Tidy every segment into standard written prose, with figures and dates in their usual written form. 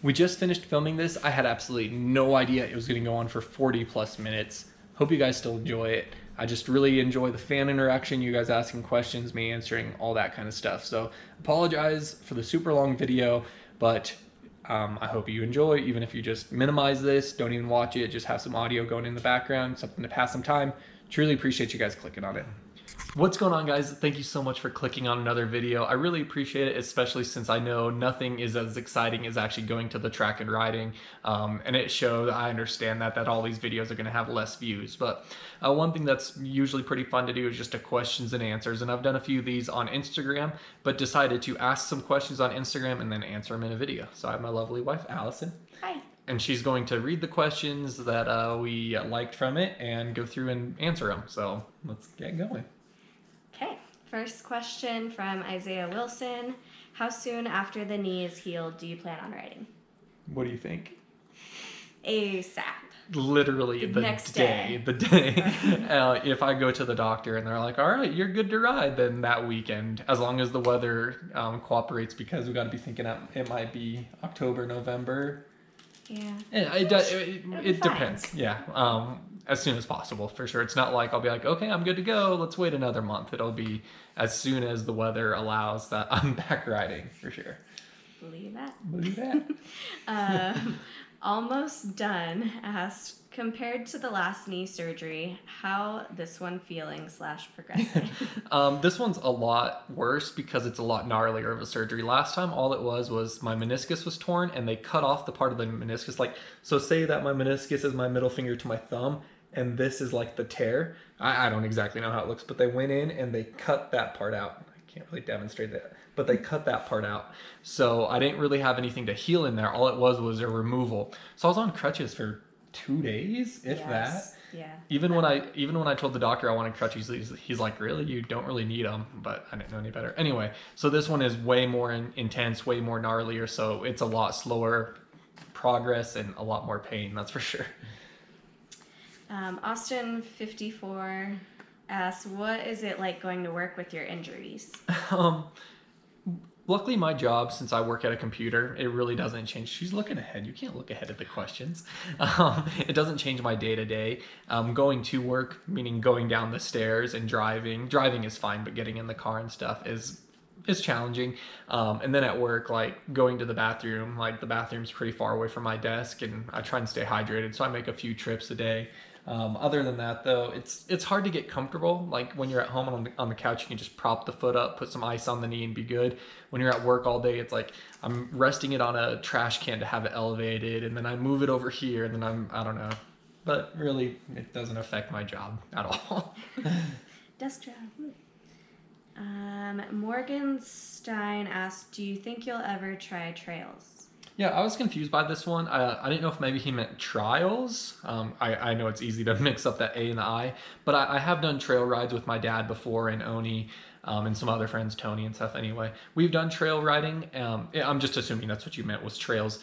We just finished filming this. I had absolutely no idea it was going to go on for 40 plus minutes. Hope you guys still enjoy it. I just really enjoy the fan interaction, you guys asking questions, me answering, all that kind of stuff. So apologize for the super long video, but I hope you enjoy. Even if you just minimize this, don't even watch it, just have some audio going in the background, something to pass some time. Truly appreciate you guys clicking on it. What's going on, guys? Thank you so much for clicking on another video. I really appreciate it, especially since I know nothing is as exciting as actually going to the track and riding. And it showed, I understand that all these videos are going to have less views. But one thing that's usually pretty fun to do is just a questions and answers. And I've done a few of these on Instagram, but decided to ask some questions on Instagram and then answer them in a video. So I have my lovely wife, Allison. Hi. And she's going to read the questions that we liked from it and go through and answer them. So let's get going. Okay, first question from Isaiah Wilson. How soon after the knee is healed do you plan on riding? What do you think? ASAP. Literally the next day. The day. If I go to the doctor and they're like, all right, you're good to ride, then that weekend, as long as the weather cooperates, because we got to be thinking it might be October, November. Yeah. It depends. Yeah. As soon as possible, for sure. It's not like I'll be like, okay, I'm good to go. Let's wait another month. It'll be as soon as the weather allows that I'm back riding, for sure. Believe that. Believe that. Almost Done asked, compared to the last knee surgery, how this one feeling / progressing? This one's a lot worse because it's a lot gnarlier of a surgery. Last time, all it was my meniscus was torn and they cut off the part of the meniscus. Like, so say that my meniscus is my middle finger to my thumb and this is like the tear. I don't exactly know how it looks, but they went in and they cut that part out. I can't really demonstrate that, but they cut that part out. So I didn't really have anything to heal in there. All it was a removal. So I was on crutches for 2 days, if that. Yeah. Even when I told the doctor I wanted crutches, he's like, really? You don't really need them, but I didn't know any better. Anyway, so this one is way more intense, way more gnarlier, so it's a lot slower progress and a lot more pain, that's for sure. Austin 54 asks, what is it like going to work with your injuries? Luckily, my job, since I work at a computer, it really doesn't change. She's looking ahead. You can't look ahead at the questions. It doesn't change my day-to-day. Going to work, meaning going down the stairs and driving. Driving is fine, but getting in the car and stuff is challenging. And then at work, like going to the bathroom, like the bathroom's pretty far away from my desk, and I try and stay hydrated, so I make a few trips a day. Other than that, though, it's hard to get comfortable. Like when you're at home on the couch, you can just prop the foot up, put some ice on the knee, and be good. When you're at work all day, it's like I'm resting it on a trash can to have it elevated, and then I move it over here, and then I don't know. But really, it doesn't affect my job at all. Desk job. Morgan Stein asked, do you think you'll ever try trails? Yeah, I was confused by this one. I didn't know if maybe he meant trials. I know it's easy to mix up that A and the I, but I have done trail rides with my dad before and Oni and some other friends, Tony and stuff. Anyway, we've done trail riding. I'm just assuming that's what you meant was trails.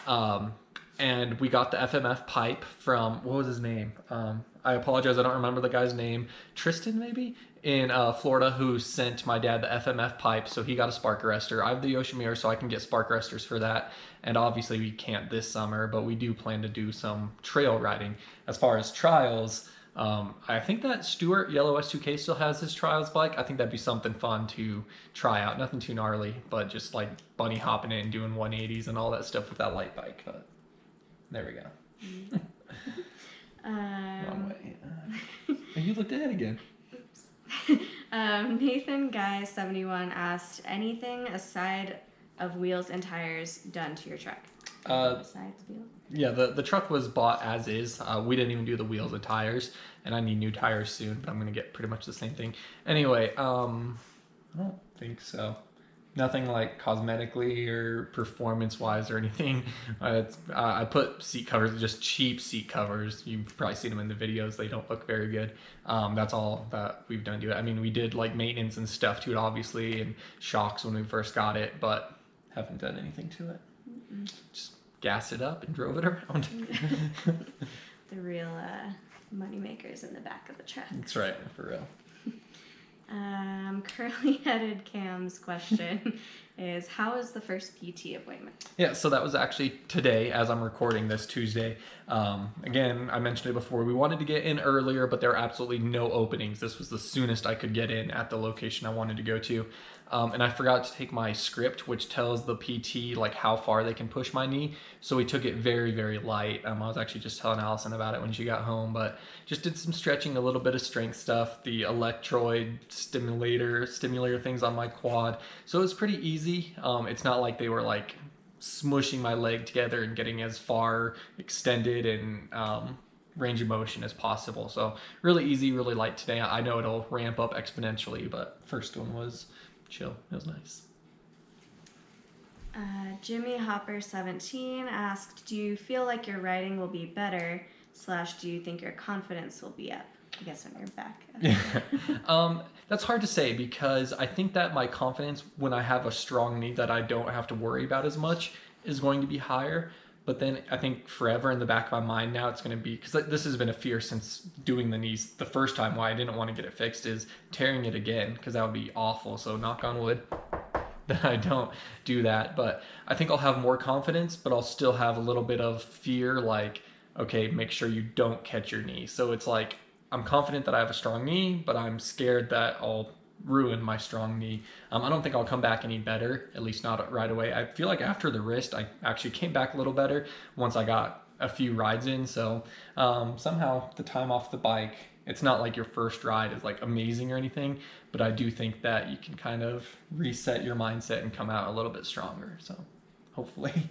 And we got the FMF pipe from, what was his name? I apologize, I don't remember the guy's name. Tristan, maybe? In Florida, who sent my dad the FMF pipe, so he got a spark arrestor. I have the Yoshimura, so I can get spark arrestors for that. And obviously we can't this summer, but we do plan to do some trail riding. As far as trials, I think that Stuart Yellow S2K still has his trials bike. I think that'd be something fun to try out. Nothing too gnarly, but just like bunny hopping it and doing 180s and all that stuff with that light bike. But there we go. Wrong way. You looked ahead again. Nathan Guy 71 asked, anything aside of wheels and tires done to your truck? Besides wheels? Yeah, the truck was bought as is. We didn't even do the wheels and tires, and I need new tires soon, but I'm going to get pretty much the same thing. Anyway, I don't think so. Nothing like cosmetically or performance-wise or anything. I put seat covers, just cheap seat covers. You've probably seen them in the videos. They don't look very good. That's all that we've done to it. I mean, we did like maintenance and stuff to it, obviously, and shocks when we first got it, but haven't done anything to it. Just gassed it up and drove it around. The real money makers in the back of the truck. That's right, for real. Curly-headed Cam's question. is how is the first PT appointment? Yeah, so that was actually today as I'm recording this Tuesday. Again, I mentioned it before. We wanted to get in earlier, but there are absolutely no openings. This was the soonest I could get in at the location I wanted to go to. And I forgot to take my script, which tells the PT like how far they can push my knee. So we took it very, very light. I was actually just telling Allison about it when she got home, but just did some stretching, a little bit of strength stuff, the electroid stimulator things on my quad. So it was pretty easy. It's not like they were like smushing my leg together and getting as far extended and range of motion as possible. So really easy, really light today. I know it'll ramp up exponentially, but first one was chill. It was nice. Jimmy Hopper 17 asked, do you feel like your riding will be better / do you think your confidence will be up? I guess when you're back. That's hard to say because I think that my confidence when I have a strong knee that I don't have to worry about as much is going to be higher. But then I think forever in the back of my mind now it's going to be, because this has been a fear since doing the knees the first time, why I didn't want to get it fixed, is tearing it again, because that would be awful. So knock on wood that I don't do that. But I think I'll have more confidence, but I'll still have a little bit of fear, like, okay, make sure you don't catch your knee. So it's like, I'm confident that I have a strong knee, but I'm scared that I'll ruin my strong knee. I don't think I'll come back any better, at least not right away. I feel like after the wrist, I actually came back a little better once I got a few rides in. So somehow the time off the bike, it's not like your first ride is like amazing or anything, but I do think that you can kind of reset your mindset and come out a little bit stronger. So hopefully.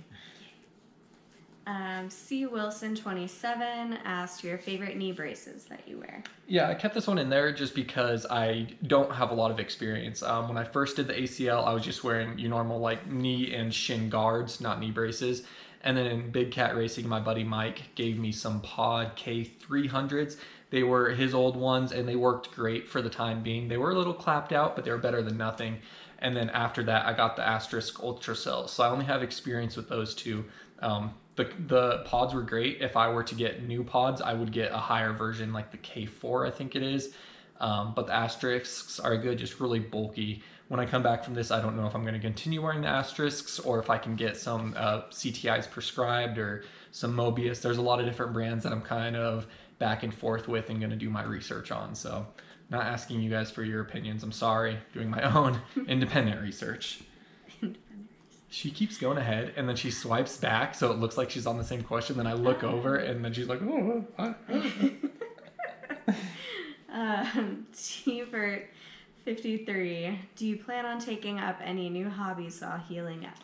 C. Wilson 27 asked your favorite knee braces that you wear. Yeah, I kept this one in there just because I don't have a lot of experience. When I first did the ACL, I was just wearing your normal like knee and shin guards, not knee braces. And then in Big Cat Racing, my buddy Mike gave me some Pod K300s. They were his old ones and they worked great for the time being. They were a little clapped out, but they were better than nothing. And then after that, I got the Asterisk Ultra Cells. So I only have experience with those two. The pods were great. If I were to get new pods, I would get a higher version, like the K4, I think it is. But the Asterisks are good, just really bulky. When I come back from this, I don't know if I'm going to continue wearing the Asterisks or if I can get some CTIs prescribed or some Mobius. There's a lot of different brands that I'm kind of back and forth with and going to do my research on. So not asking you guys for your opinions. I'm sorry, doing my own independent research. She keeps going ahead, and then she swipes back, so it looks like she's on the same question. Then I look over, and then she's like, oh. T-Bert 53, do you plan on taking up any new hobbies while healing up?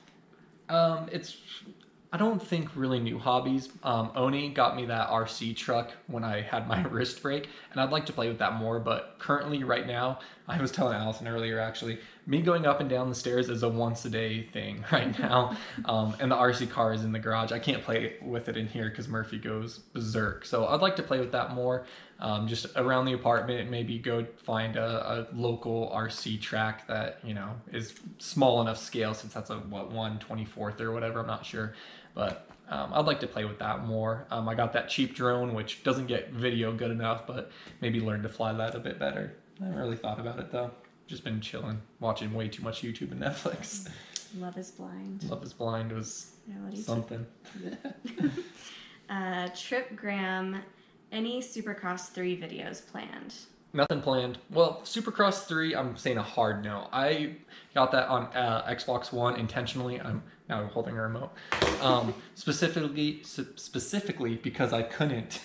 I don't think really new hobbies. Oni got me that RC truck when I had my wrist break, and I'd like to play with that more, but currently right now, I was telling Allison earlier actually, me going up and down the stairs is a once a day thing right now. And the RC car is in the garage. I can't play with it in here because Murphy goes berserk. So I'd like to play with that more, just around the apartment, and maybe go find a local RC track that, you know, is small enough scale, since that's a 1/24 or whatever, I'm not sure. But I'd like to play with that more. I got that cheap drone, which doesn't get video good enough, but maybe learn to fly that a bit better. I haven't really thought about it though. Just been chilling, watching way too much YouTube and Netflix. Love is Blind. Love is Blind was something. Trip Graham, any Supercross 3 videos planned? Nothing planned. Well, Supercross 3, I'm saying a hard no. I got that on Xbox One intentionally. I'm now holding a remote. Specifically because I couldn't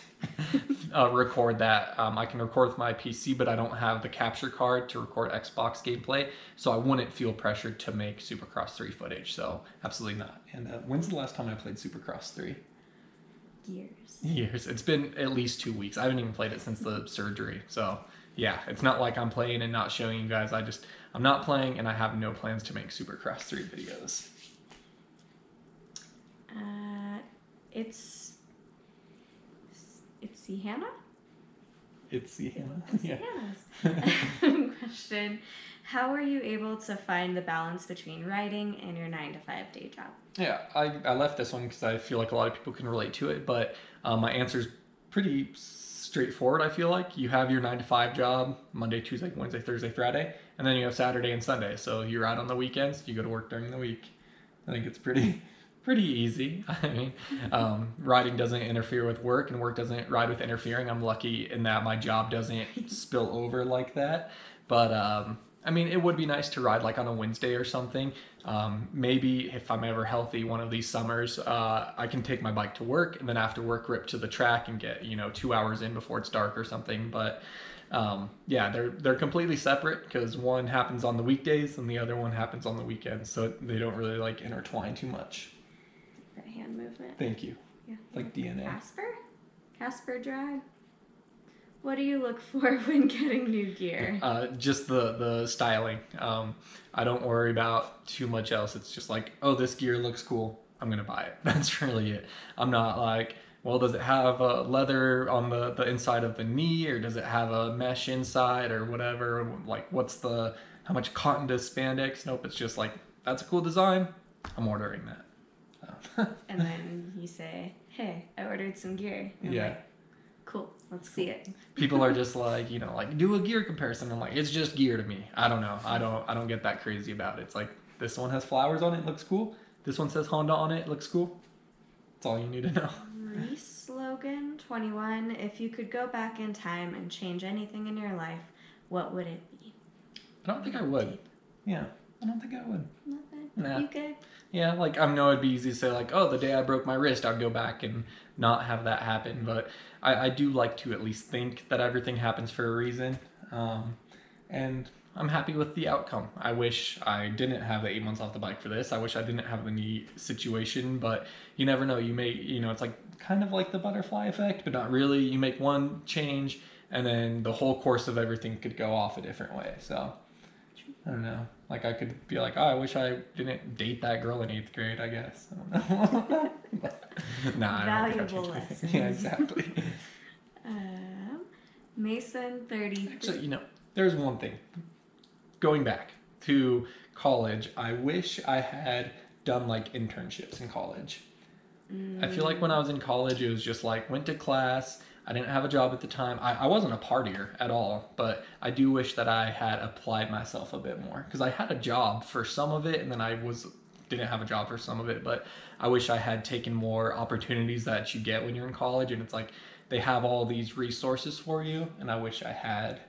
record that. I can record with my PC, but I don't have the capture card to record Xbox gameplay, so I wouldn't feel pressured to make Supercross 3 footage. So absolutely not. And when's the last time I played Supercross 3? Years. It's been at least 2 weeks. I haven't even played it since the surgery. So yeah, it's not like I'm playing and not showing you guys. I'm not playing, and I have no plans to make Supercross 3 videos. It's Hannah? It's Hannah. Yeah. Hannah's question. How are you able to find the balance between writing and your 9-to-5 day job? Yeah, I left this one because I feel like a lot of people can relate to it, but my answer is pretty straightforward, I feel like. You have your 9-to-5 job, Monday, Tuesday, Wednesday, Thursday, Friday, and then you have Saturday and Sunday. So you ride on the weekends, you go to work during the week. I think it's pretty easy. I mean, riding doesn't interfere with work, and work doesn't ride with interfering. I'm lucky in that my job doesn't spill over like that. But I mean, it would be nice to ride like on a Wednesday or something. Maybe if I'm ever healthy one of these summers, I can take my bike to work, and then after work rip to the track and get 2 hours in before it's dark or something. But yeah, they're completely separate because one happens on the weekdays and the other one happens on the weekends, so they don't really like intertwine too much. That hand movement. Thank you. Yeah. Like DNA. Casper Drive. What do you look for when getting new gear? Just the styling. I don't worry about too much else. It's just like, oh, this gear looks cool, I'm gonna buy it. That's really it. I'm not like, well, does it have leather on the inside of the knee, or does it have a mesh inside, or whatever? Like, how much cotton does spandex? Nope, it's just like, that's a cool design, I'm ordering that. And then you say, hey, I ordered some gear. And yeah. I'm like, cool, let's see it. People are just like, like, do a gear comparison. I'm like, it's just gear to me. I don't know. I don't get that crazy about it. It's like, this one has flowers on it, looks cool. This one says Honda on it, looks cool. That's all you need to know. Reese Logan, 21. If you could go back in time and change anything in your life, what would it be? I don't think I would. Yeah, I don't think I would. Nothing? Nah. You good? Yeah, like, I know it'd be easy to say, like, oh, the day I broke my wrist, I'd go back and not have that happen. But I do like to at least think that everything happens for a reason. And I'm happy with the outcome. I wish I didn't have the 8 months off the bike for this. I wish I didn't have the knee situation, but you never know. You may, it's like kind of like the butterfly effect, but not really. You make one change, and then the whole course of everything could go off a different way. So I don't know. Like, I could be like, oh, I wish I didn't date that girl in 8th grade, I guess. I don't know. Nah, I don't Valuable lessons. Yeah, exactly. Mason, 33. Actually, there's one thing. Going back to college, I wish I had done, like, internships in college. I feel like when I was in college, it was just, like, went to class. I didn't have a job at the time. I wasn't a partier at all, but I do wish that I had applied myself a bit more, because I had a job for some of it, and then didn't have a job for some of it. But I wish I had taken more opportunities that you get when you're in college, and it's like they have all these resources for you, and I wish I had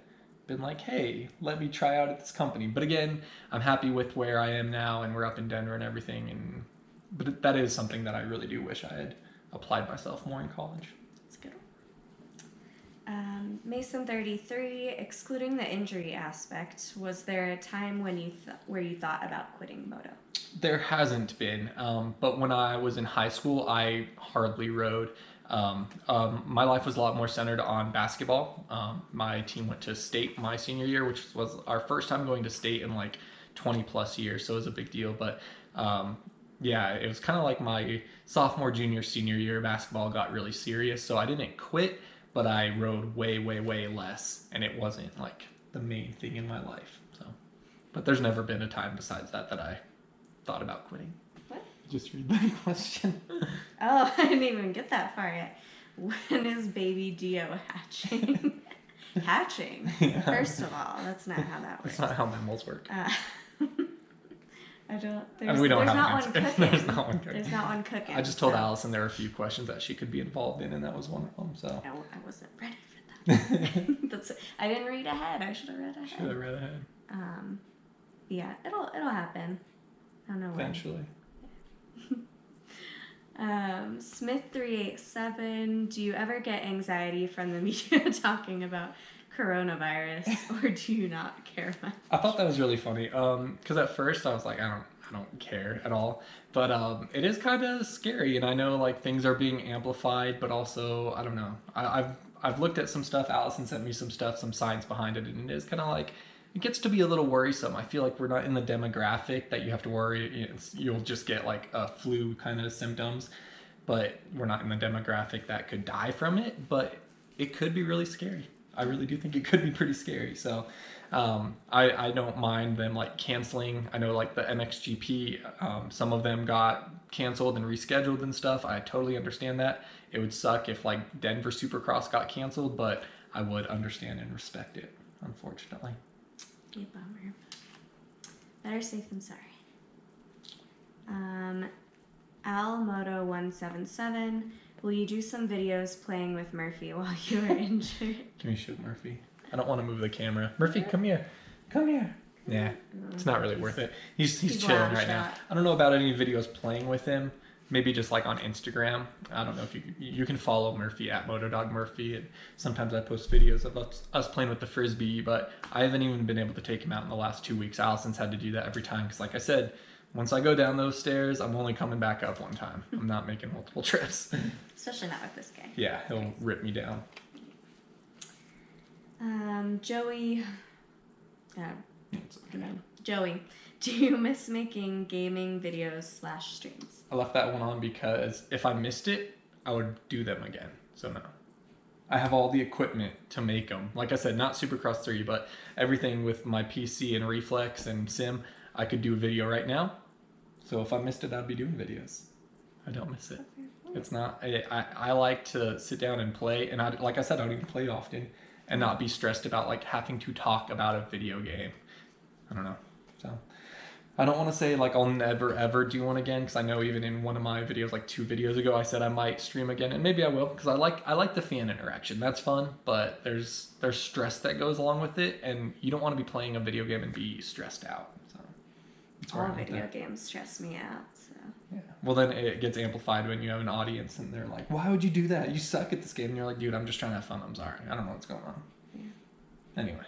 been like, hey, let me try out at this company. But again, I'm happy with where I am now, and we're up in Denver and everything, but that is something that I really do wish I had applied myself more in college. That's good. Mason, 33. Excluding the injury aspect, was there a time when where you thought about quitting moto? There hasn't been, but when I was in high school, I hardly rode. My life was a lot more centered on basketball. My team went to state my senior year, which was our first time going to state in like 20 plus years, so it was a big deal. But yeah, it was kind of like my sophomore, junior, senior year, basketball got really serious, so I didn't quit, but I rode way, way, way less, and it wasn't like the main thing in my life. So, but there's never been a time besides that I thought about quitting. What? Just read the question. Oh, I didn't even get that far yet. When is baby DeeO hatching? Hatching? Yeah. First of all, that's not how that works. That's not how mammals work. I don't. And we don't there's have not an one answer. cooking. There's not one cooking. There's not one cooking. I just told Allison there were a few questions that she could be involved in, and that was one of them. So I wasn't ready for that. I didn't read ahead. I should have read ahead. Should have read ahead. Yeah, it'll happen. I don't know when. Eventually. Smith 387. Do you ever get anxiety from the media talking about coronavirus, or do you not care much? I thought that was really funny. Because at first I was like, I don't care at all. But it is kind of scary, and I know like things are being amplified, but also I don't know. I've looked at some stuff. Allison sent me some stuff, some science behind it, and it is kind of like it gets to be a little worrisome. I feel like we're not in the demographic that you have to worry. You'll just get like a flu kind of symptoms, but we're not in the demographic that could die from it. But it could be really scary. I really do think it could be pretty scary. So I don't mind them like canceling. I know like the MXGP, some of them got canceled and rescheduled and stuff. I totally understand that. It would suck if like Denver Supercross got canceled, but I would understand and respect it, unfortunately. be a bummer. Better safe than sorry. Almoto177, will you do some videos playing with Murphy while you are injured? Can you shoot Murphy? I don't want to move the camera. Murphy, come here. Come here. Yeah, it's not really worth it. He's chilling right now. I don't know about any videos playing with him. Maybe just like on Instagram. I don't know if you can follow Murphy at MotoDogMurphy. And sometimes I post videos of us playing with the Frisbee, but I haven't even been able to take him out in the last 2 weeks. Allison's had to do that every time because, like I said, once I go down those stairs, I'm only coming back up one time. I'm not making multiple trips. Especially not with this guy. Yeah, he'll rip me down. Joey. Joey, do you miss making gaming videos / streams? I left that one on because if I missed it, I would do them again. So no. I have all the equipment to make them. Like I said, not Supercross 3, but everything with my PC and Reflex and Sim, I could do a video right now. So if I missed it, I'd be doing videos. I don't miss it. It's not, I like to sit down and play, and like I said, I don't even play often, and not be stressed about like having to talk about a video game. I don't know. So I don't want to say like I'll never ever do one again, because I know even in one of my videos, like 2 videos ago, I said I might stream again, and maybe I will, because I like the fan interaction. That's fun, but there's stress that goes along with it, and you don't want to be playing a video game and be stressed out. So all video games stress me out. So yeah. Well, then it gets amplified when you have an audience and they're like, "Why would you do that? You suck at this game." And you're like, "Dude, I'm just trying to have fun. I'm sorry. I don't know what's going on." Yeah. Anyway.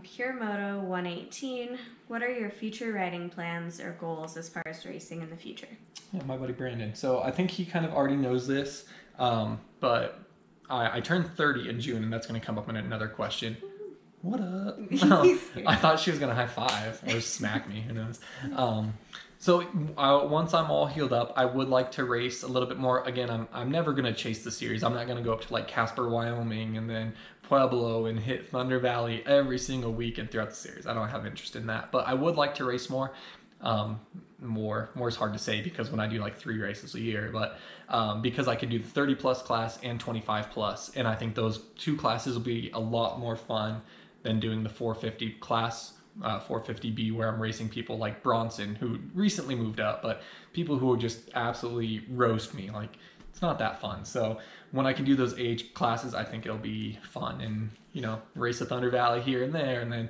Pure Moto 118. What are your future riding plans or goals as far as racing in the future? Yeah, my buddy Brandon. So I think he kind of already knows this, but I turned 30 in June, and that's going to come up in another question. What up? I thought she was going to high five or smack me. Who knows? So once I'm all healed up, I would like to race a little bit more. Again, I'm never going to chase the series. I'm not going to go up to like Casper, Wyoming, and then Pueblo and hit Thunder Valley every single weekend throughout the series. I don't have interest in that, but I would like to race more. More is hard to say because when I do like 3 races a year, but because I can do the 30 plus class and 25 plus, and I think those 2 classes will be a lot more fun than doing the 450 class. 450B, where I'm racing people like Bronson, who recently moved up, but people who will just absolutely roast me. Like, it's not that fun. So when I can do those age classes, I think it'll be fun, and race a Thunder Valley here and there, and then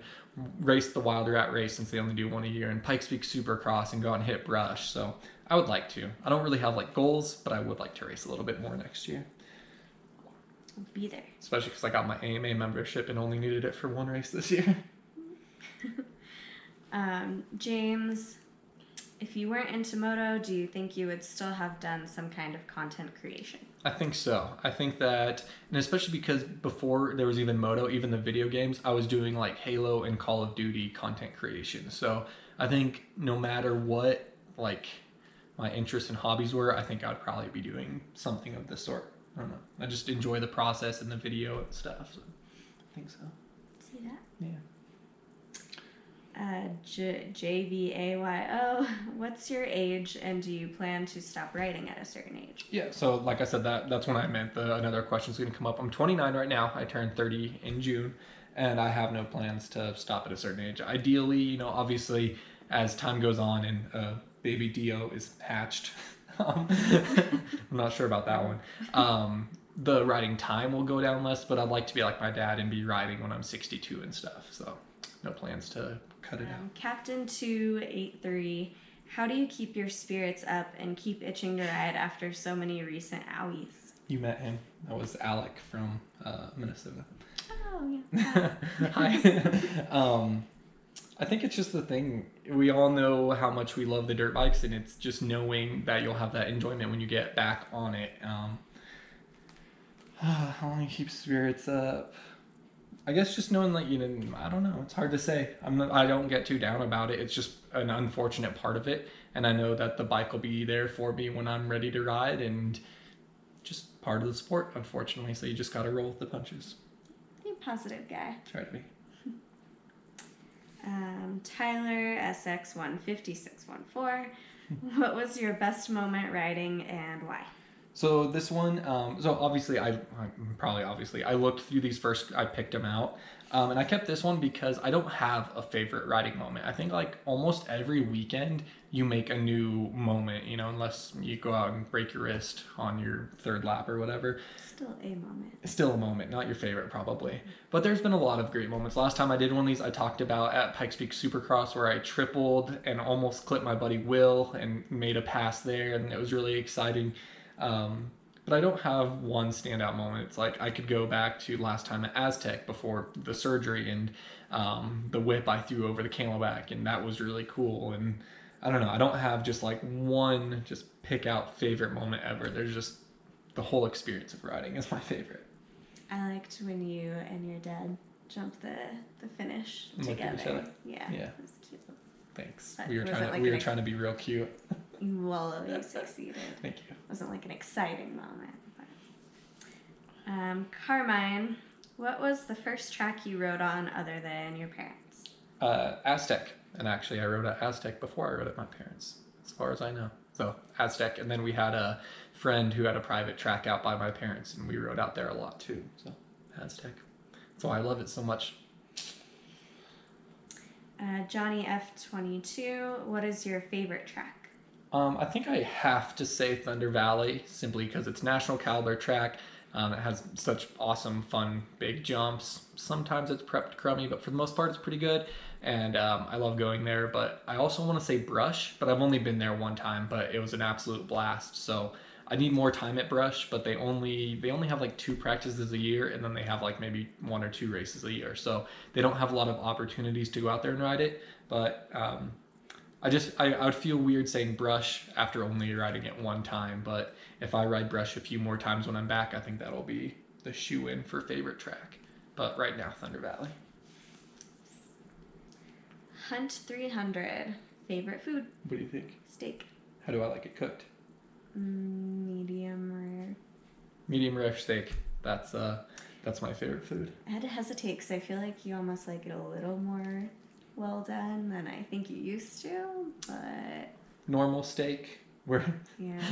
race the Wild Rat race since they only do 1 a year, and Pikes Peak Supercross, and go out and hit brush. So I would like to. I don't really have like goals, but I would like to race a little bit more next year. I'll be there. Especially because I got my AMA membership and only needed it for 1 race this year. James, if you weren't into moto, do you think you would still have done some kind of content creation? I think so. I think that, and especially because before there was even moto, even the video games, I was doing like Halo and Call of Duty content creation. So I think no matter what like my interests and hobbies were, I think I'd probably be doing something of this sort. I don't know. I just enjoy the process and the video and stuff. So I think so. See that? Yeah. JVAYO, what's your age, and do you plan to stop riding at a certain age? Yeah, so like I said, that's when I meant another question's going to come up. I'm 29 right now. I turned 30 in June, and I have no plans to stop at a certain age. Ideally, obviously, as time goes on and baby DeeO is hatched, I'm not sure about that one. The riding time will go down less, but I'd like to be like my dad and be riding when I'm 62 and stuff. So no plans to cut it out. Captain 283, how do you keep your spirits up and keep itching to ride after so many recent owies? You met him. That was Alec from Minnesota. Oh, yeah. Hi. I think it's just the thing. We all know how much we love the dirt bikes, and it's just knowing that you'll have that enjoyment when you get back on it. How long you keep spirits up? I guess just knowing that, I don't know. It's hard to say. I don't get too down about it. It's just an unfortunate part of it. And I know that the bike will be there for me when I'm ready to ride, and just part of the sport, unfortunately. So you just got to roll with the punches. Be a positive guy. Try to be. Tyler SX150614, what was your best moment riding and why? So this one, so obviously I looked through these first, I picked them out. And I kept this one because I don't have a favorite riding moment. I think like almost every weekend you make a new moment, you know, unless you go out and break your wrist on your third lap or whatever. Still a moment. Still a moment, not your favorite probably. But there's been a lot of great moments. Last time I did one of these, I talked about at Pikes Peak Supercross where I tripled and almost clipped my buddy Will and made a pass there, and it was really exciting. But I don't have one standout moment. It's like I could go back to last time at Aztec before the surgery and the whip I threw over the camelback, and that was really cool. And I don't know, I don't have just like one just pick out favorite moment ever. There's just the whole experience of riding is my favorite. I liked when you and your dad jumped the finish together. Yeah. It was cute. Thanks. But We were trying to be real cute. Well, you succeeded. Thank you. Wasn't like an exciting moment. But. Carmine, what was the first track you rode on other than your parents? Aztec. And actually, I rode at Aztec before I rode at my parents, as far as I know. So Aztec, and then we had a friend who had a private track out by my parents, and we rode out there a lot too. So Aztec. That's why I love it so much. Johnny F22, what is your favorite track? I think I have to say Thunder Valley, simply because it's national caliber track. It has such awesome, fun, big jumps. Sometimes it's prepped crummy, but for the most part, it's pretty good. And I love going there. But I also want to say Brush, but I've only been there one time, but it was an absolute blast. So I need more time at Brush, but they only have like 2 practices a year, and then they have like maybe 1 or 2 races a year. So they don't have a lot of opportunities to go out there and ride it. But I would feel weird saying Brush after only riding it one time, but if I ride Brush a few more times when I'm back, I think that'll be the shoe-in for favorite track. But right now, Thunder Valley. Hunt 300, favorite food? What do you think? Steak. How do I like it cooked? Medium rare. Medium rare steak. That's my favorite food. I had to hesitate because I feel like you almost like it a little more well done than I think you used to, but normal steak.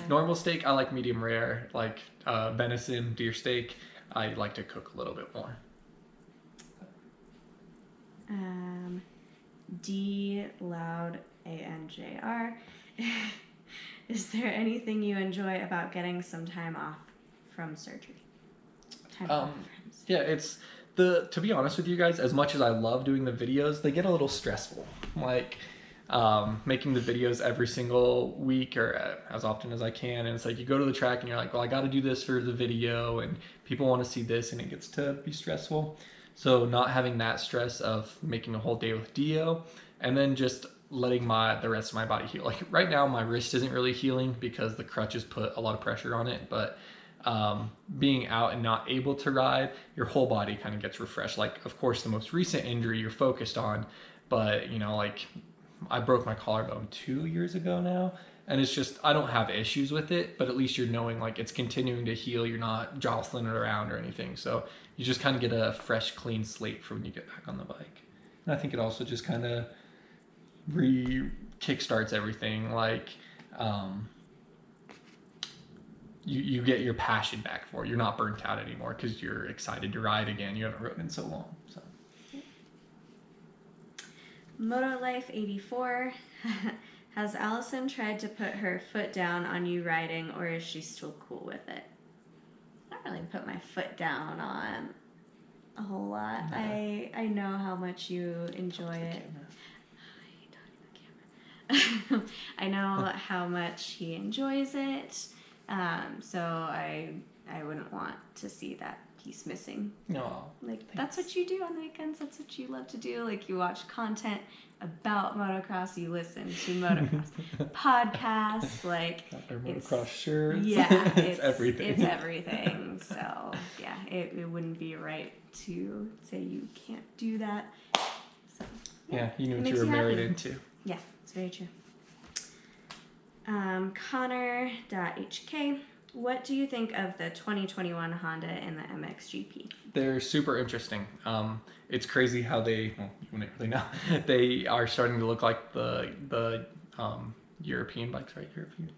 Normal steak, I like medium rare. Like venison, deer steak, I like to cook a little bit more. D Loud ANJR. Is there anything you enjoy about getting some time off from surgery? Yeah, it's to be honest with you guys, as much as I love doing the videos, they get a little stressful. Like making the videos every single week or as often as I can, and it's like you go to the track and you're like, well, I got to do this for the video, and people want to see this, and it gets to be stressful. So not having that stress of making a whole day with DeeO, and then just letting the rest of my body heal. Like right now, my wrist isn't really healing because the crutches put a lot of pressure on it, but being out and not able to ride, your whole body kind of gets refreshed. Like, of course, the most recent injury you're focused on, but you know, like I broke my collarbone 2 years ago now, and it's just, I don't have issues with it, but at least you're knowing like it's continuing to heal. You're not jostling it around or anything. So you just kind of get a fresh, clean slate for when you get back on the bike. And I think it also just kind of kickstarts everything. Like, you get your passion back for it. You're not burnt out anymore because you're excited to ride again. You haven't ridden in so long. So. Moto Life 84. Has Allison tried to put her foot down on you riding, or is she still cool with it? I don't really put my foot down on a whole lot. No. I know how much you enjoy it. I know how much he enjoys it. So I wouldn't want to see that piece missing. No. Like, thanks. That's what you do on the weekends. That's what you love to do. Like, you watch content about motocross. You listen to motocross podcasts. Like, motocross shirts. Yeah. It's everything. It's everything. So, yeah, it wouldn't be right to say you can't do that. So, yeah, you knew what you were married into. Yeah, it's very true. Connor.hk. What do you think of the 2021 Honda in the MXGP? They're super interesting. It's crazy how you wouldn't really know. They are starting to look like the European bikes, right? European.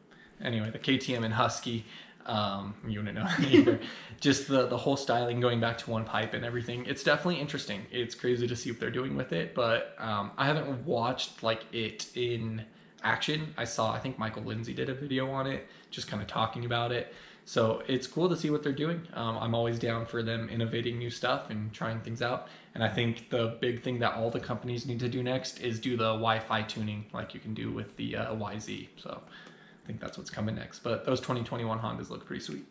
Anyway, the KTM and Husky. You wouldn't know either. Just the whole styling going back to one pipe and everything. It's definitely interesting. It's crazy to see what they're doing with it, but I haven't watched like it in action. I think Michael Lindsay did a video on it, just kind of talking about it. So it's cool to see what they're doing. I'm always down for them innovating new stuff and trying things out. And I think the big thing that all the companies need to do next is do the Wi-Fi tuning like you can do with the YZ. So I think that's what's coming next. But those 2021 Hondas look pretty sweet.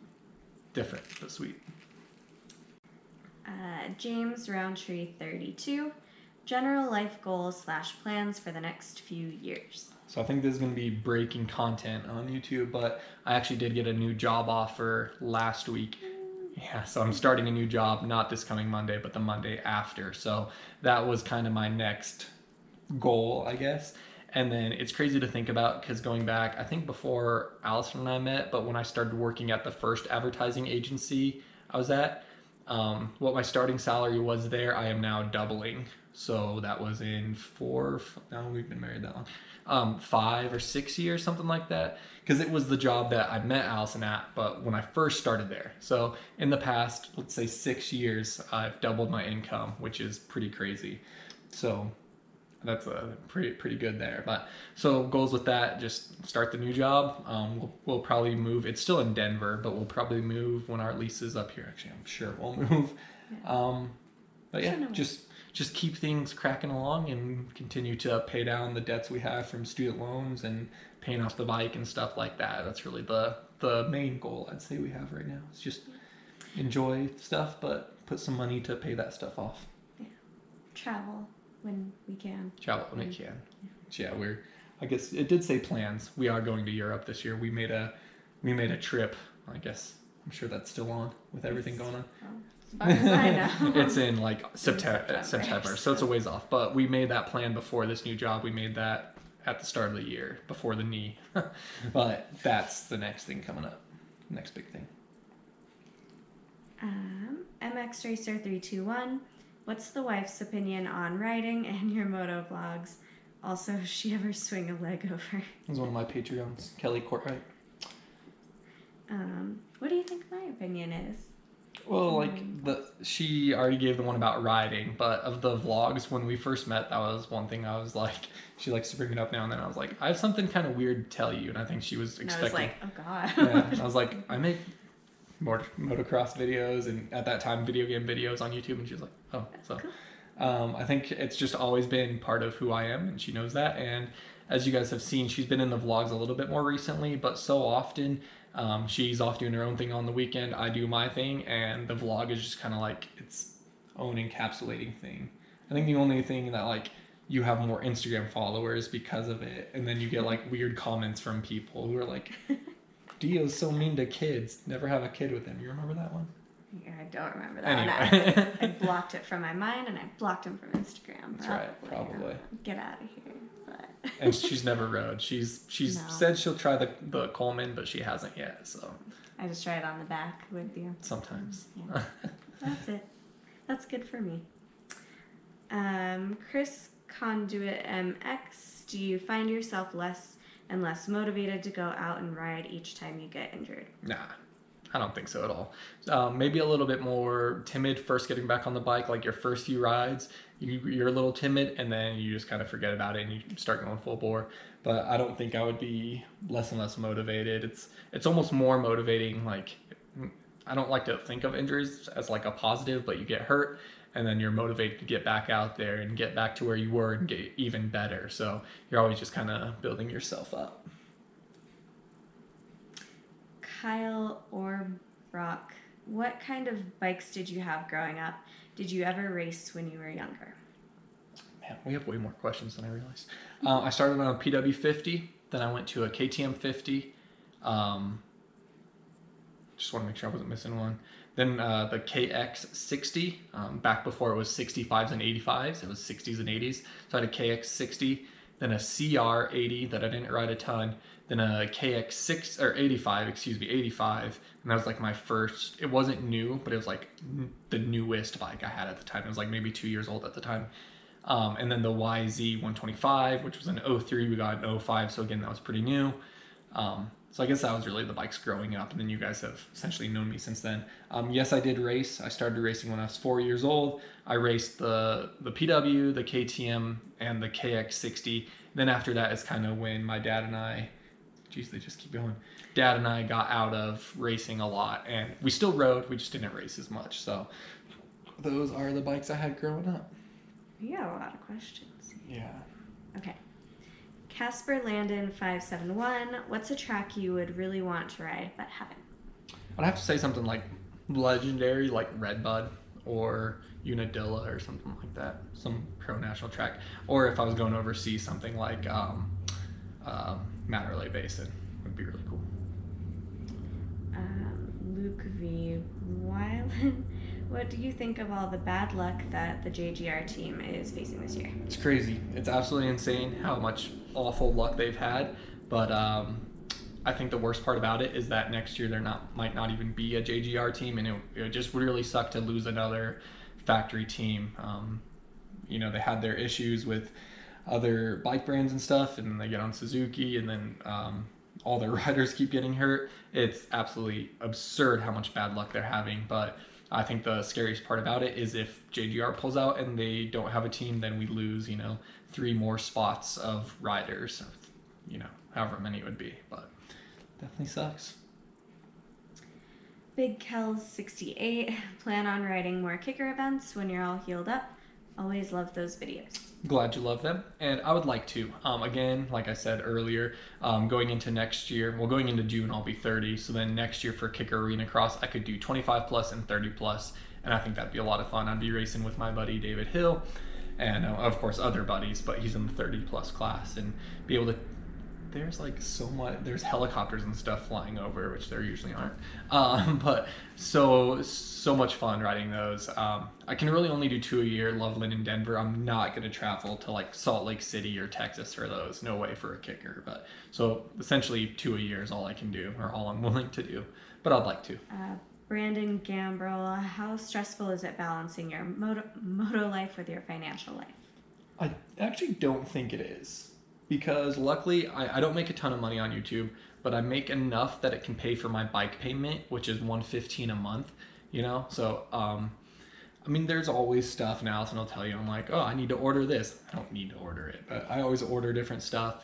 Different, but sweet. James Roundtree 32. General life goals / plans for the next few years. So I think this is going to be breaking content on YouTube, but I actually did get a new job offer last week. Yeah, so I'm starting a new job, not this coming Monday, but the Monday after. So that was kind of my next goal, I guess. And then it's crazy to think about because going back, I think before Allison and I met, but when I started working at the first advertising agency I was at, what my starting salary was there, I am now doubling. So that was in we've been married that long, 5 or 6 years, something like that. Because it was the job that I met Allison at, but when I first started there. So in the past, let's say 6 years, I've doubled my income, which is pretty crazy. So that's pretty good there. But so goals with that, just start the new job. We'll probably move. It's still in Denver, but we'll probably move when our lease is up here. Actually, I'm sure we'll move. But yeah, just keep things cracking along and continue to pay down the debts we have from student loans and paying off the bike and stuff like that. That's really the main goal I'd say we have right now. It's just enjoy stuff, but put some money to pay that stuff off. Yeah. Travel when we can. Yeah, I guess it did say plans. We are going to Europe this year. We made a trip. I guess I'm sure that's still on with everything going on. As far as I know. It's in like September, so it's a ways off. But we made that plan before this new job. We made that at the start of the year, before the knee. But that's the next thing coming up. Next big thing. MX Racer 321. What's the wife's opinion on riding and your moto vlogs? Also, does she ever swing a leg over? It was one of my Patreons, Kelley Courtright. What do you think my opinion is? Well, she already gave the one about riding, but of the vlogs when we first met, that was one thing I was like, she likes to bring it up now and then. I was like, I have something kind of weird to tell you, and I think she was expecting. I was like, oh god. Yeah, I was like, I make motocross videos and at that time video game videos on YouTube, and she was like, oh, so cool. I think it's just always been part of who I am, and she knows that. And as you guys have seen, she's been in the vlogs a little bit more recently, but so often. She's off doing her own thing on the weekend. I do my thing, and the vlog is just kind of like its own encapsulating thing. I think the only thing that like you have more Instagram followers because of it, and then you get like weird comments from people who are like, DeeO's so mean to kids. Never have a kid with him. You remember that one? Yeah, I don't remember that one. I blocked it from my mind, and I blocked him from Instagram. That's right, probably. Get out of here. But and she's never rode. She's said she'll try the Coleman, but she hasn't yet. So I just try it on the back with you. Sometimes. Yeah. That's it. That's good for me. Chris Conduit MX, do you find yourself less and less motivated to go out and ride each time you get injured? Nah, I don't think so at all. Maybe a little bit more timid first getting back on the bike, like your first few rides. You're a little timid, and then you just kind of forget about it and you start going full bore. But I don't think I would be less and less motivated. It's almost more motivating. Like, I don't like to think of injuries as like a positive, but you get hurt and then you're motivated to get back out there and get back to where you were and get even better. So you're always just kind of building yourself up. Kyle Orbrock, what kind of bikes did you have growing up? Did you ever race when you were younger? Man, we have way more questions than I realized. I started on a PW50, then I went to a KTM 50. Just want to make sure I wasn't missing one. Then the KX60, back before it was 65s and 85s, it was 60s and 80s. So I had a KX60, then a CR80 that I didn't ride a ton, then a KX6 or 85, 85, and that was like my first. It wasn't new, but it was like the newest bike I had at the time. It was like maybe 2 years old at the time. And then the YZ 125, which was an 03, we got an 05, so again that was pretty new. So I guess that was really the bikes growing up, and then you guys have essentially known me since then. Yes, I did race. I started racing when I was 4 years old. I raced the PW, the KTM, and the KX60. Then after that is kind of when my dad and I, geez, they just keep going. Dad and I got out of racing a lot, and we still rode. We just didn't race as much. So those are the bikes I had growing up. You got a lot of questions. Yeah. Okay. Casper Landon 571. What's a track you would really want to ride but haven't? I'd have to say something like legendary, like Redbud or Unadilla or something like that. Some pro national track. Or if I was going overseas, something like Matterley Basin would be really cool. Luke V. Weiland. What do you think of all the bad luck that the JGR team is facing this year? It's crazy. It's absolutely insane how much awful luck they've had. But I think the worst part about it is that next year there might not even be a JGR team, and it just would really suck to lose another factory team. They had their issues with other bike brands and stuff, and then they get on Suzuki, and then all their riders keep getting hurt. It's absolutely absurd how much bad luck they're having, but I think the scariest part about it is if JGR pulls out and they don't have a team, then we lose, 3 more spots of riders, however many it would be, but definitely sucks. Big Kells 68. Plan on riding more kicker events when you're all healed up. Always love those videos. Glad you love them, and I would like to. Again, like I said earlier, going into next year, going into June, I'll be 30, so then next year for Kicker Arena Cross, I could do 25 plus and 30 plus, and I think that'd be a lot of fun. I'd be racing with my buddy David Hill, and of course other buddies, but he's in the 30 plus class, and be able to, there's like so much, there's helicopters and stuff flying over, which there usually aren't, but so much fun riding those. I can really only do 2 a year, Loveland and Denver. I'm not going to travel to like Salt Lake City or Texas for those, no way for a kicker, but so essentially 2 a year is all I can do, or all I'm willing to do, but I'd like to. Brandon Gambrel, how stressful is it balancing your moto life with your financial life? I actually don't think it is, because luckily I don't make a ton of money on YouTube, but I make enough that it can pay for my bike payment, which is $115 a month, so there's always stuff, and Allison will tell you, I'm like, oh, I need to order this. I don't need to order it, but I always order different stuff,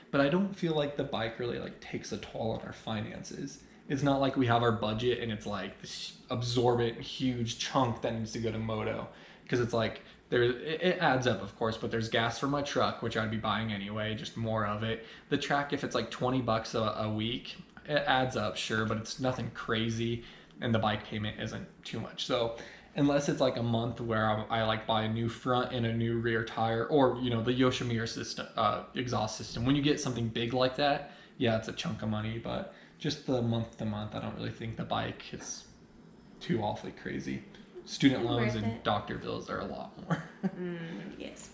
but I don't feel like the bike really like takes a toll on our finances. It's not like we have our budget and it's like this absorbent huge chunk that needs to go to moto, because it's like it adds up, of course, but there's gas for my truck, which I'd be buying anyway, just more of it. The track, if it's like $20 a week, it adds up, sure, but it's nothing crazy, and the bike payment isn't too much. So unless it's like a month where I like buy a new front and a new rear tire, or the Yoshimura system, exhaust system, when you get something big like that, yeah, it's a chunk of money, but just the month to month, I don't really think the bike is too awfully crazy. Student loans and doctor bills are a lot more. Yes.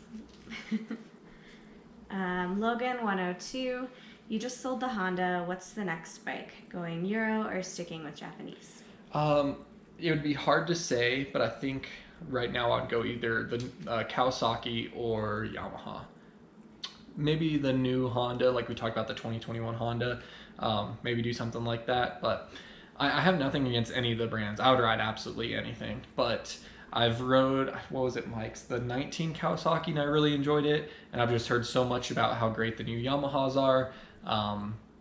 Logan 102. You just sold the Honda. What's the next bike? Going Euro or sticking with Japanese? It would be hard to say, but I think right now I'd go either the Kawasaki or Yamaha. Maybe the new Honda, like we talked about the 2021 Honda. Maybe do something like that, but I have nothing against any of the brands. I would ride absolutely anything, but I've rode, what was it, Mike's, the 19 Kawasaki, and I really enjoyed it, and I've just heard so much about how great the new Yamahas are,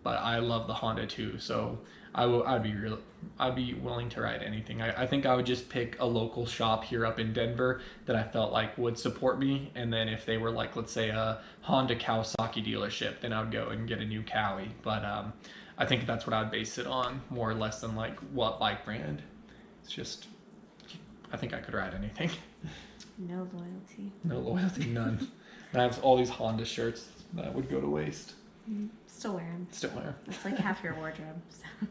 but I love the Honda too, so I'd be willing to ride anything. I think I would just pick a local shop here up in Denver that I felt like would support me, and then if they were like, let's say a Honda Kawasaki dealership, then I would go and get a new Cowie, but I think that's what I'd base it on, more or less than like what bike brand. It's just, I think I could ride anything. No loyalty. No loyalty, none. And I have all these Honda shirts that would go to waste. Still wear them. Still wear them. That's like half your wardrobe. So.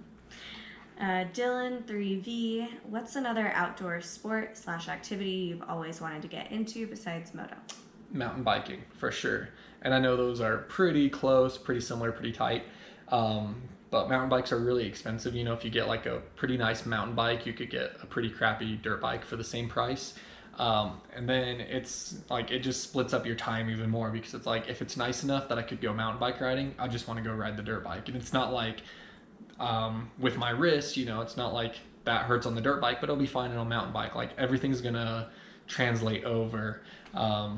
Dylan 3V, what's another outdoor sport / activity you've always wanted to get into besides moto? Mountain biking, for sure. And I know those are pretty close, pretty similar, pretty tight. But mountain bikes are really expensive. If you get like a pretty nice mountain bike, you could get a pretty crappy dirt bike for the same price. And then it's like, it just splits up your time even more, because it's like, if it's nice enough that I could go mountain bike riding, I just want to go ride the dirt bike. And it's not like, with my wrist, you know, it's not like that hurts on the dirt bike, but it'll be fine on a mountain bike. Like, everything's gonna translate over. I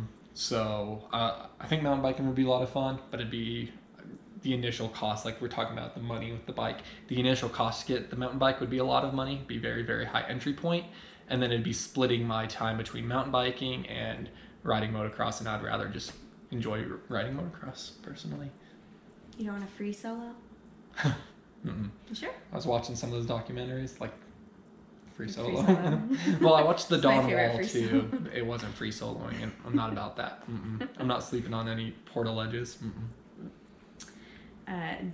think mountain biking would be a lot of fun, but it'd be the initial cost, like we're talking about the money with the bike. The initial cost to get the mountain bike would be a lot of money, be very, very high entry point, and then it'd be splitting my time between mountain biking and riding motocross, and I'd rather just enjoy riding motocross personally. You don't want a free solo? Mm-mm. You sure? I was watching some of those documentaries, like free solo. Solo. Well, I watched the It's my Dawn favorite Wall free too. solo. It wasn't free soloing, and I'm not about that. Mm-mm. I'm not sleeping on any portaledges.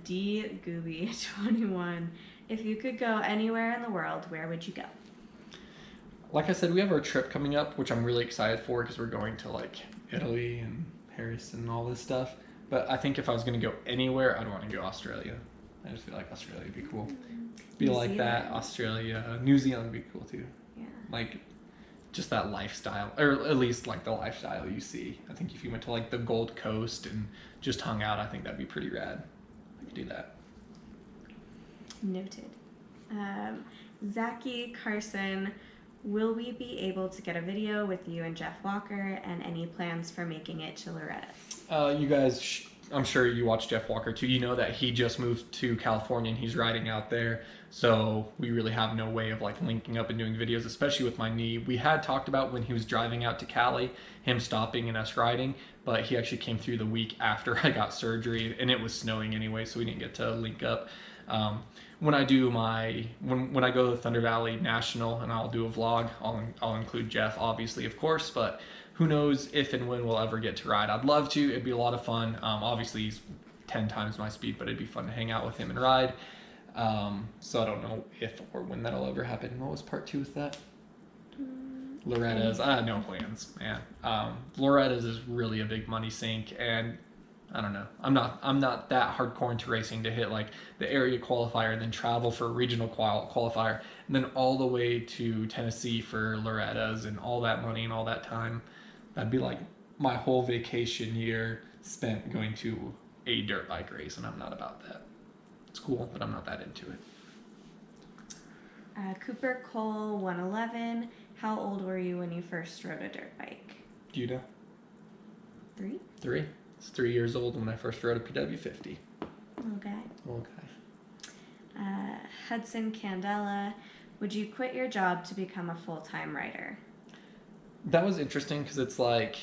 D Gooby 21. If you could go anywhere in the world, where would you go? Like I said, we have our trip coming up, which I'm really excited for, because we're going to like Italy and Paris and all this stuff. But I think if I was going to go anywhere, I'd want to go Australia. I just feel like Australia would be cool. Be New like that. Zealand. Australia, New Zealand would be cool too. Yeah. Like, just that lifestyle, or at least like the lifestyle you see. I think if you went to like the Gold Coast and just hung out, I think that'd be pretty rad. I could do that. Noted. Zachy Carson, will we be able to get a video with you and Jeff Walker, and any plans for making it to Loretta's? You guys, I'm sure you watch Jeff Walker too. You know that he just moved to California and he's riding out there. So we really have no way of like linking up and doing videos, especially with my knee. We had talked about when he was driving out to Cali, him stopping and us riding, but he actually came through the week after I got surgery, and it was snowing anyway, so we didn't get to link up. When I do when I go to the Thunder Valley National and I'll do a vlog, I'll include Jeff, obviously, of course, but who knows if and when we'll ever get to ride. I'd love to. It'd be a lot of fun. Obviously, he's 10 times my speed, but it'd be fun to hang out with him and ride. So I don't know if or when that'll ever happen. What was part 2 with that? Loretta's. I had no plans, man. Loretta's is really a big money sink, and I don't know. I'm not that hardcore into racing to hit like the area qualifier and then travel for a regional qualifier and then all the way to Tennessee for Loretta's and all that money and all that time. That'd be like my whole vacation year spent going to a dirt bike race, and I'm not about that. It's cool, but I'm not that into it. Cooper Cole 111. How old were you when you first rode a dirt bike? Do you know? 3? 3. I was 3 years old when I first rode a PW50. Okay. Okay. Hudson Candela. Would you quit your job to become a full-time rider? That was interesting because it's like,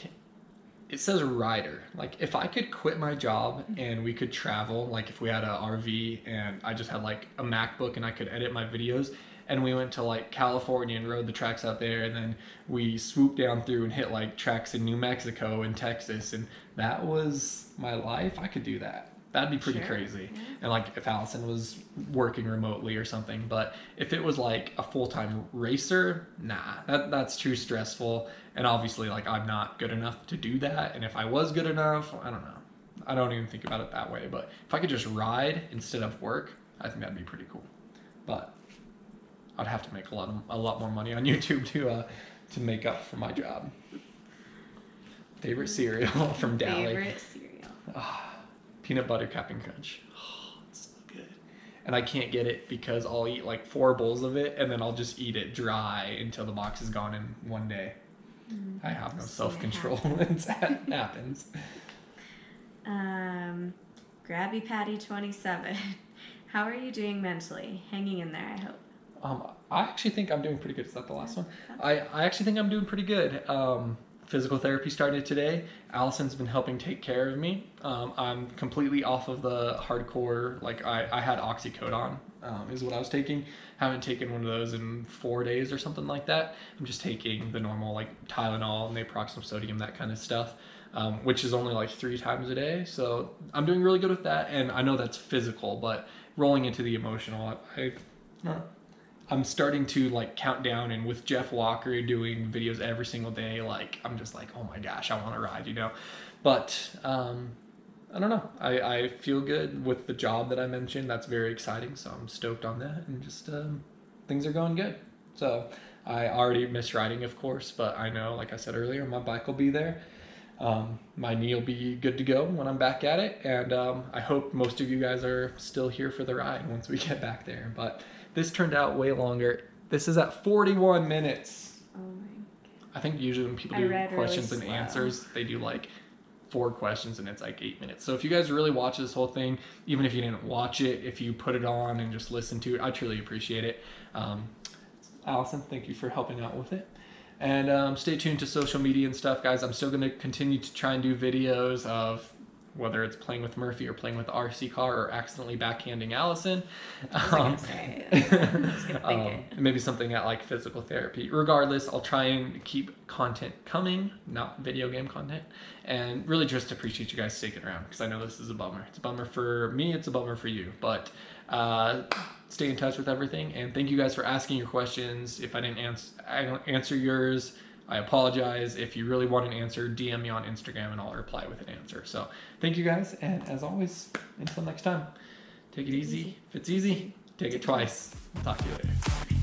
it says rider. Like, if I could quit my job and we could travel, like if we had a RV and I just had like a MacBook and I could edit my videos, and we went to like California and rode the tracks out there, and then we swooped down through and hit like tracks in New Mexico and Texas, and that was my life, I could do that. That'd be pretty crazy. Yeah. And like if Allison was working remotely or something, but if it was like a full-time racer, nah, that's too stressful. And obviously like I'm not good enough to do that. And if I was good enough, I don't know. I don't even think about it that way. But if I could just ride instead of work, I think that'd be pretty cool. But I'd have to make a lot more money on YouTube to make up for my job. Favorite cereal from Dally. Favorite cereal. Peanut butter Captain Crunch. Oh, it's so good. And I can't get it because I'll eat like 4 bowls of it and then I'll just eat it dry until the box is gone in one day. I have no self-control. It happens. Grabby Patty 27. How are you doing mentally? Hanging in there, I hope. I actually think I'm doing pretty good. Is that the last one? I actually think I'm doing pretty good. Physical therapy started today. Allison's been helping take care of me. I'm completely off of the hardcore, like I had oxycodone is what I was taking. Haven't taken one of those in 4 days or something like that. I'm just taking the normal like Tylenol and naproxen sodium, that kind of stuff, which is only like 3 times a day. So I'm doing really good with that. And I know that's physical, but rolling into the emotional, I'm starting to like count down, and with Jeff Walker doing videos every single day, like I'm just like, oh my gosh, I want to ride, you know. But I don't know. I feel good with the job that I mentioned. That's very exciting, so I'm stoked on that, and just things are going good. So I already miss riding, of course, but I know, like I said earlier, my bike will be there. My knee will be good to go when I'm back at it, and I hope most of you guys are still here for the ride once we get back there. But this turned out way longer. This is at 41 minutes. Oh my God. I think usually when people do questions really and slow. answers, they do like 4 questions and it's like 8 minutes. So if you guys really watch this whole thing, even if you didn't watch it, if you put it on and just listen to it, I truly appreciate it. Allison, thank you for helping out with it. And stay tuned to social media and stuff, guys. I'm still going to continue to try and do videos of whether it's playing with Murphy or playing with the RC car or accidentally backhanding Allison. Maybe something at like physical therapy. Regardless, I'll try and keep content coming, not video game content. And really just appreciate you guys sticking around because I know this is a bummer. It's a bummer for me. It's a bummer for you. But stay in touch with everything. And thank you guys for asking your questions. If I don't answer yours, I apologize. If you really want an answer, DM me on Instagram and I'll reply with an answer. So thank you guys. And as always, until next time, take it easy. If it's easy, take it twice. Talk to you later.